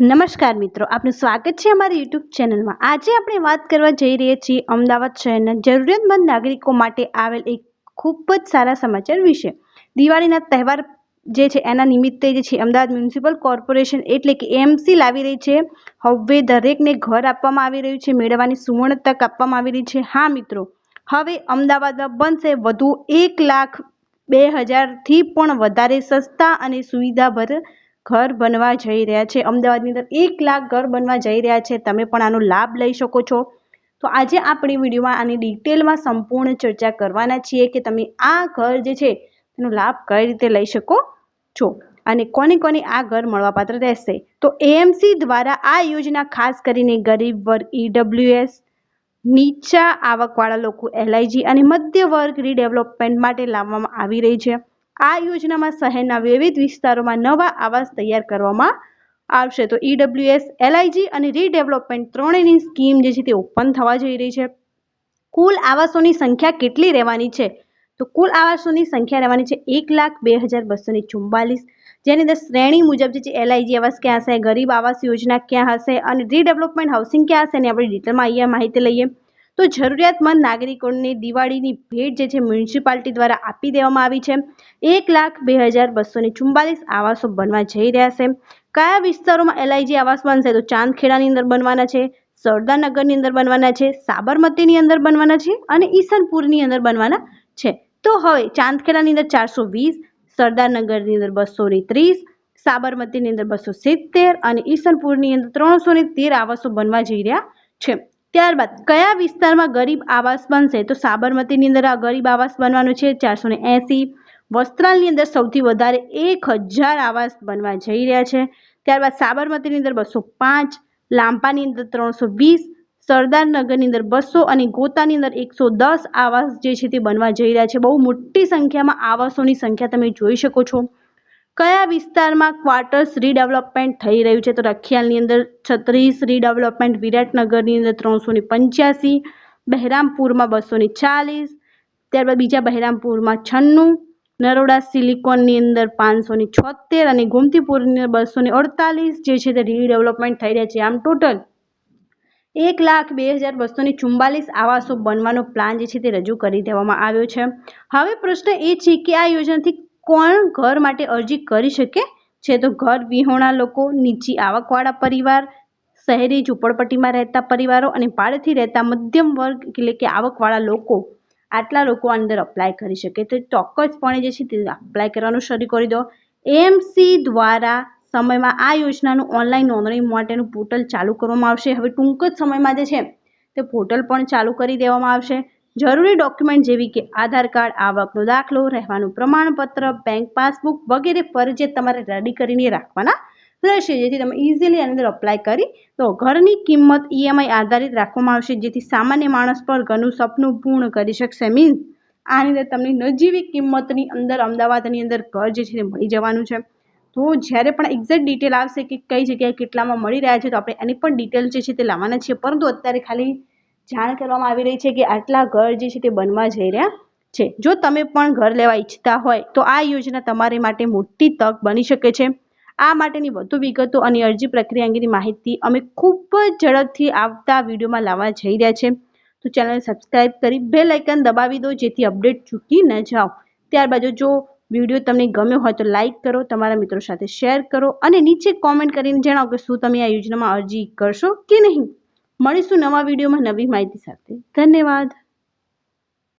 નમસ્કાર મિત્રો, આપનું સ્વાગત છે અમારી યુટ્યુબ ચેનલમાં। આજે આપણે વાત કરવા જઈ રહ્યા છીએ અમદાવાદ શહેરના જરૂરિયાતમંદ નાગરિકો માટે આવેલ એક ખૂબ જ સારા સમાચાર વિશે। દિવાળીના તહેવાર જે છે એના નિમિત્તે જે છે અમદાવાદ મ્યુનિસિપલ કોર્પોરેશન એટલે કે એમસી લાવી રહી છે। હવે દરેકને ઘર આપવામાં આવી રહ્યું છે, મેળવવાની સુવર્ણ તક આપવામાં આવી રહી છે। હા મિત્રો, હવે અમદાવાદમાં બનશે વધુ 1,02,000થી પણ વધારે સસ્તા અને સુવિધાભર ઘર બનવા જઈ રહ્યા છે। અમદાવાદની અંદર 1 લાખ ઘર બનવા જઈ રહ્યા છે। તમે પણ આનો લાભ લઈ શકો છો। તો આજે આપણી વિડીયોમાં આની ડિટેલમાં સંપૂર્ણ ચર્ચા કરવાના છીએ કે તમે આ ઘર જે છે તેનો લાભ કઈ રીતે લઈ શકો છો અને કોને કોને આ ઘર મળવાપાત્ર રહેશે। તો એએમસી દ્વારા આ યોજના ખાસ કરીને ગરીબ વર્ગ, ઈડબ્લ્યુએસ, નીચા આવકવાળા લોકો, એલઆઈજી અને મધ્ય વર્ગ રીડેવલપમેન્ટ માટે લાવવામાં આવી રહી છે। આ યોજનામાં શહેરના વિવિધ વિસ્તારોમાં નવા આવાસ તૈયાર કરવામાં આવશે। તો ઈડબ્લ્યુએસ, એલઆઈજી અને રીડેવલપમેન્ટ ત્રણેયની સ્કીમ જે છે તે ઓપન થવા જઈ રહી છે। કુલ આવાસોની સંખ્યા કેટલી રહેવાની છે? તો કુલ આવાસોની સંખ્યા રહેવાની છે 1,02,244, જેની અંદર શ્રેણી મુજબ જે છે એલઆઈજી આવાસ ક્યાં હશે, ગરીબ આવાસ યોજના ક્યાં હશે અને રીડેવલપમેન્ટ હાઉસિંગ ક્યાં હશે, અને આપણે ડિટેલમાં અહીંયા માહિતી લઈએ તો જરૂરિયાતમંદ નાગરિકોને દિવાળીની ભેટ જે છે મ્યુનિસિપાલિટી દ્વારા આપી દેવામાં આવી છે। 1,02,244 આવાસો બનવા જઈ રહ્યા છે। કયા વિસ્તારોમાં એલઆઈજી આવાસ બનશે? તો ચાંદખેડાની અંદર બનવાના છે, સરદારનગરની અંદર બનવાના છે, સાબરમતીની અંદર બનવાના છે અને ઈસનપુરની અંદર બનવાના છે। તો હવે ચાંદખેડાની અંદર 420, સરદારનગરની અંદર 230, સાબરમતીની અંદર 270 અને ઈસનપુરની અંદર 313 આવાસો બનવા જઈ રહ્યા છે। ત્યારબાદ કયા વિસ્તારમાં ગરીબ આવાસ બનશે? તો સાબરમતીની અંદર આ ગરીબ આવાસ બનવાનું છે 480, વસ્ત્રાલની અંદર સૌથી વધારે 1,000 આવાસ બનવા જઈ રહ્યા છે। ત્યારબાદ સાબરમતીની અંદર 205, લાંપાની અંદર 320, સરદારનગરની અંદર 200 અને ગોતાની અંદર 110 આવાસ જે છે તે બનવા જઈ રહ્યા છે। બહુ મોટી સંખ્યામાં આવાસોની સંખ્યા તમે જોઈ શકો છો। કયા વિસ્તારમાં ક્વાર્ટર્સ રીડેવલપમેન્ટ થઈ રહ્યું છે? તો રખિયાલની અંદર 36 રીડેવલપમેન્ટ, વિરાટનગરની અંદર 385, બહેરામપુરમાં 240, ત્યારબાદ બીજા બહેરામપુરમાં 96, નરોડા સિલિકોનની અંદર 576 અને ગોમતીપુરની અંદર 248 જે છે તે રીડેવલપમેન્ટ થઈ રહ્યા છે। આમ ટોટલ 1,02,244 આવાસો બનવાનો પ્લાન જે છે તે રજૂ કરી દેવામાં આવ્યો છે। હવે પ્રશ્ન એ છે કે આ યોજનાથી કોણ ઘર માટે અરજી કરી શકે છે? તો ઘર વિહોણા લોકો, નીચી આવકવાળા પરિવાર, શહેરી ઝૂંપડપટ્ટીમાં રહેતા પરિવારો અને ભાડેથી રહેતા મધ્યમ વર્ગ એટલે કે આવકવાળા લોકો, આટલા લોકો અંદર અપ્લાય કરી શકે। તો ચોક્કસપણે જે છે તે અપ્લાય કરવાનું શરૂ કરી દો। એએમસી દ્વારા સમયમાં આ યોજનાનું ઓનલાઈન નોંધણી માટેનું પોર્ટલ ચાલુ કરવામાં આવશે। હવે ટૂંક જ સમયમાં જે છે તે પોર્ટલ પણ ચાલુ કરી દેવામાં આવશે। જરૂરી ડોક્યુમેન્ટ જેવી કે આધાર કાર્ડ, આવકનો દાખલો, રહેવાનું પ્રમાણપત્ર, બેંક પાસબુક વગેરે ફરજિયાત તમારે રેડી કરીને રાખવાના રહેશે, જેથી તમે ઇઝીલી અંદર અપ્લાય કરી તો ઘરની કિંમત ઈએમઆઈ આધારિત રાખવામાં આવશે, જેથી સામાન્ય માણસ પર ઘરનું સપનું પૂર્ણ કરી શકશે। મીન્સ આની અંદર તમને નજીવી કિંમતની અંદર અમદાવાદની અંદર ઘર જે છે તે મળી જવાનું છે। તો જ્યારે પણ એક્ઝેક્ટ ડિટેલ આવશે કે કઈ જગ્યાએ કેટલામાં મળી રહ્યા છે તો આપણે એની પણ ડિટેલ જે છે તે લાવવાના છીએ, પરંતુ અત્યારે ખાલી જાણ કરવામાં આવી રહી છે કે આટલા ઘર જે છે તે બનવા જઈ રહ્યા છે। જો તમે પણ ઘર લેવા ઈચ્છતા હોય તો આ યોજના તમારી માટે મોટી તક બની શકે છે। આ માટેની વધુ વિગતો અને અરજી પ્રક્રિયા અંગેની માહિતી અમે ખૂબ જ ઝડપથી આવતા વિડીયોમાં લાવવા જઈ રહ્યા છે। તો ચેનલને સબસ્ક્રાઈબ કરી બેલ આઇકન દબાવી દો, જેથી અપડેટ ચૂકી ન જાઓ। ત્યારબાદ જો વિડીયો તમને ગમ્યો હોય તો લાઇક કરો, તમારા મિત્રો સાથે શેર કરો અને નીચે કોમેન્ટ કરીને જણાવો કે શું તમે આ યોજનામાં અરજી કરશો કે નહીં। મળીશું નવા વિડીયોમાં નવી માહિતી સાથે। ધન્યવાદ।